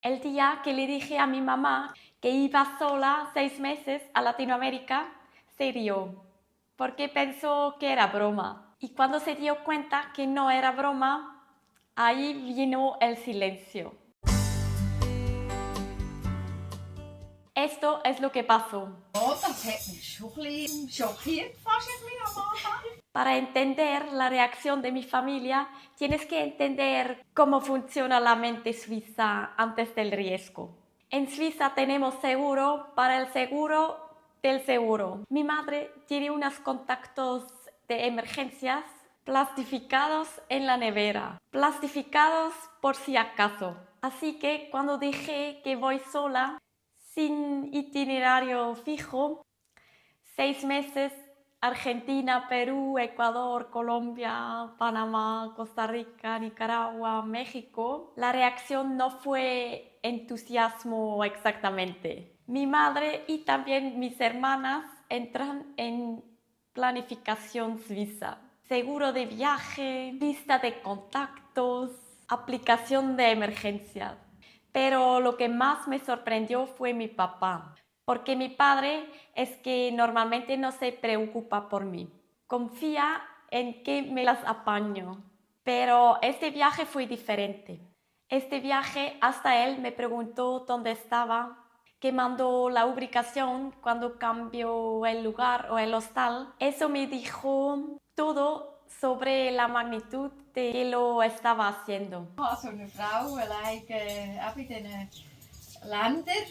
El día que le dije a mi mamá que iba sola 6 meses a Latinoamérica, se rió, porque pensó que era broma. Y cuando se dio cuenta que no era broma, ahí vino el silencio. Esto es lo que pasó. Oh, das hat mich schon ein bisschen schockiert, fast ein bisschen am Anfang. Para entender la reacción de mi familia, tienes que entender cómo funciona la mente suiza antes del riesgo. En Suiza tenemos seguro para el seguro del seguro. Mi madre tiene unos contactos de emergencias plastificados en la nevera, plastificados por si acaso. Así que cuando dije que voy sola, sin itinerario fijo, 6 meses, Argentina, Perú, Ecuador, Colombia, Panamá, Costa Rica, Nicaragua, México, la reacción no fue entusiasmo exactamente. Mi madre y también mis hermanas entran en planificación suiza. Seguro de viaje, lista de contactos, aplicación de emergencias. Pero lo que más me sorprendió fue mi papá, porque mi padre es que normalmente no se preocupa por mí. Confía en que me las apaño. Pero este viaje fue diferente. Este viaje hasta él me preguntó dónde estaba, que mandó la ubicación cuando cambió el lugar o el hostal. Eso me dijo todo sobre la magnitud de que lo estaba haciendo. Also eine Frau allein auch in diesen Ländern.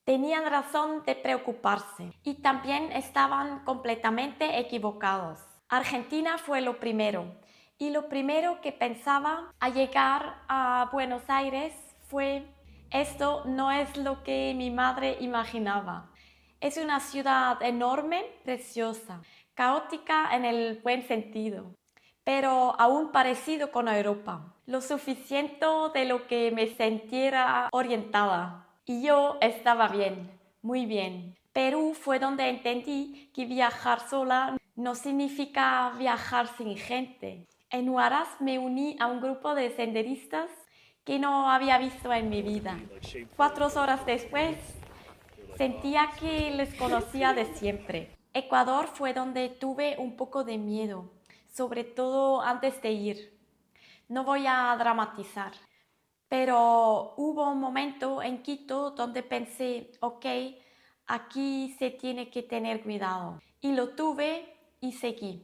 Tenían razón de preocuparse y también estaban completamente equivocados. Argentina fue lo primero y lo primero que pensaba al llegar a Buenos Aires fue: esto no es lo que mi madre imaginaba. Es una ciudad enorme, preciosa, caótica en el buen sentido, pero aún parecido con Europa, lo suficiente de lo que me sintiera orientada. Y yo estaba bien, muy bien. Perú fue donde entendí que viajar sola no significa viajar sin gente. En Huaraz me uní a un grupo de senderistas que no había visto en mi vida. 4 horas después, sentía que les conocía de siempre. Ecuador fue donde tuve un poco de miedo, sobre todo antes de ir. No voy a dramatizar, pero hubo un momento en Quito donde pensé: ok, aquí se tiene que tener cuidado. Y lo tuve y seguí.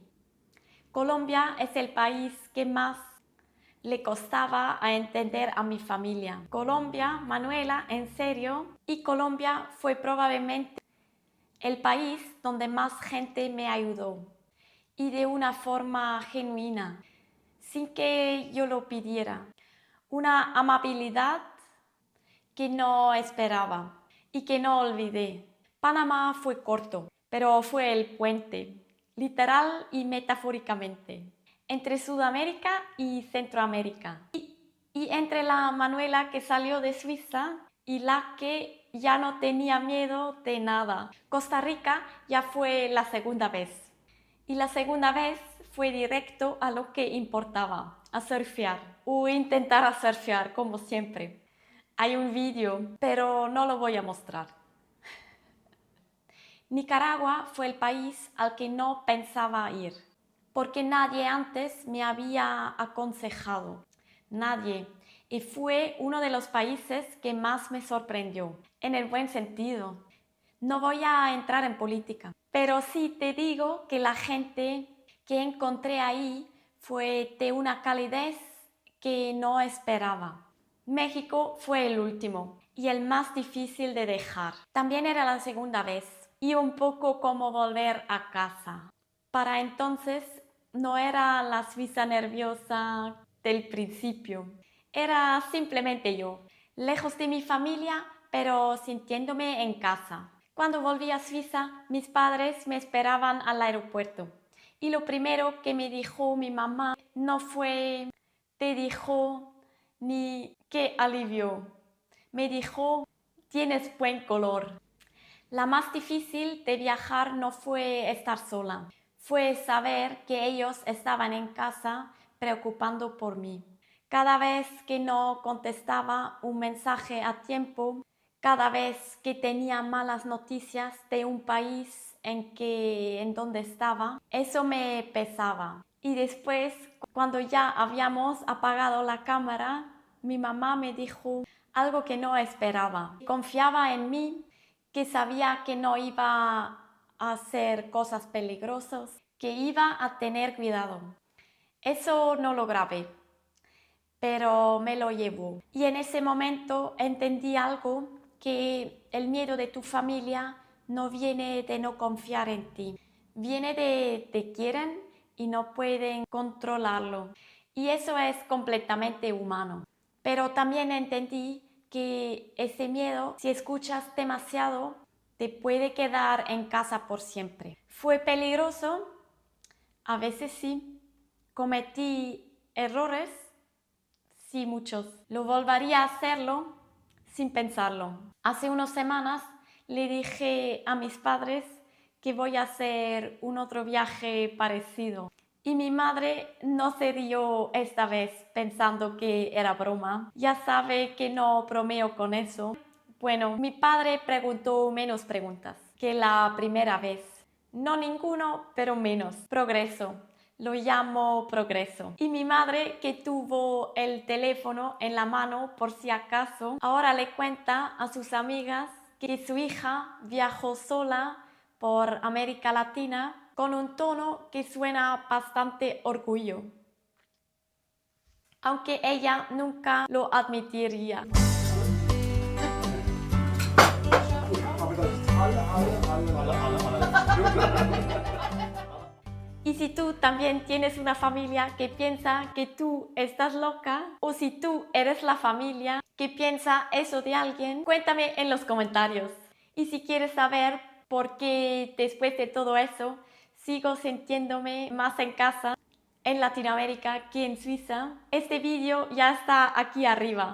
Colombia es el país que más le costaba a entender a mi familia. Colombia, Manuela, en serio. Y Colombia fue probablemente el país donde más gente me ayudó. Y de una forma genuina, sin que yo lo pidiera. Una amabilidad que no esperaba y que no olvidé. Panamá fue corto, pero fue el puente, literal y metafóricamente, entre Sudamérica y Centroamérica. Y entre la Manuela que salió de Suiza y la que ya no tenía miedo de nada. Costa Rica ya fue la segunda vez. Y la segunda vez fue directo a lo que importaba, a surfear, o intentar a surfear, como siempre. Hay un vídeo, pero no lo voy a mostrar. Nicaragua fue el país al que no pensaba ir, porque nadie antes me había aconsejado. Nadie. Y fue uno de los países que más me sorprendió, en el buen sentido. No voy a entrar en política, pero sí te digo que la gente que encontré ahí fue de una calidez que no esperaba. México fue el último y el más difícil de dejar. También era la segunda vez y un poco como volver a casa. Para entonces no era la Suiza nerviosa del principio. Era simplemente yo, lejos de mi familia, pero sintiéndome en casa. Cuando volví a Suiza, mis padres me esperaban al aeropuerto. Y lo primero que me dijo mi mamá no fue "te dijo" ni "qué alivio". Me dijo: "tienes buen color". La más difícil de viajar no fue estar sola, fue saber que ellos estaban en casa preocupando por mí. Cada vez que no contestaba un mensaje a tiempo, cada vez que tenía malas noticias de un país en donde estaba, eso me pesaba. Y después, cuando ya habíamos apagado la cámara, mi mamá me dijo algo que no esperaba. Confiaba en mí, que sabía que no iba a hacer cosas peligrosas, que iba a tener cuidado. Eso no lo grabé, pero me lo llevó. Y en ese momento entendí algo, que el miedo de tu familia no viene de no confiar en ti, viene de te quieren y no pueden controlarlo. Y eso es completamente humano. Pero también entendí que ese miedo, si escuchas demasiado, te puede quedar en casa por siempre. ¿Fue peligroso? A veces sí. ¿Cometí errores? Sí, muchos. Lo volvería a hacerlo sin pensarlo. Hace unas semanas le dije a mis padres que voy a hacer un otro viaje parecido. Y mi madre no se rió esta vez pensando que era broma. Ya sabe que no bromeo con eso. Bueno, mi padre preguntó menos preguntas que la primera vez. No ninguno, pero menos. Progreso. Lo llamo progreso. Y mi madre, que tuvo el teléfono en la mano por si acaso, ahora le cuenta a sus amigas que su hija viajó sola por América Latina con un tono que suena bastante orgullo, aunque ella nunca lo admitiría. Y si tú también tienes una familia que piensa que tú estás loca, o si tú eres la familia que piensa eso de alguien, cuéntame en los comentarios. Y si quieres saber por qué después de todo eso sigo sintiéndome más en casa en Latinoamérica que en Suiza, este vídeo ya está aquí arriba.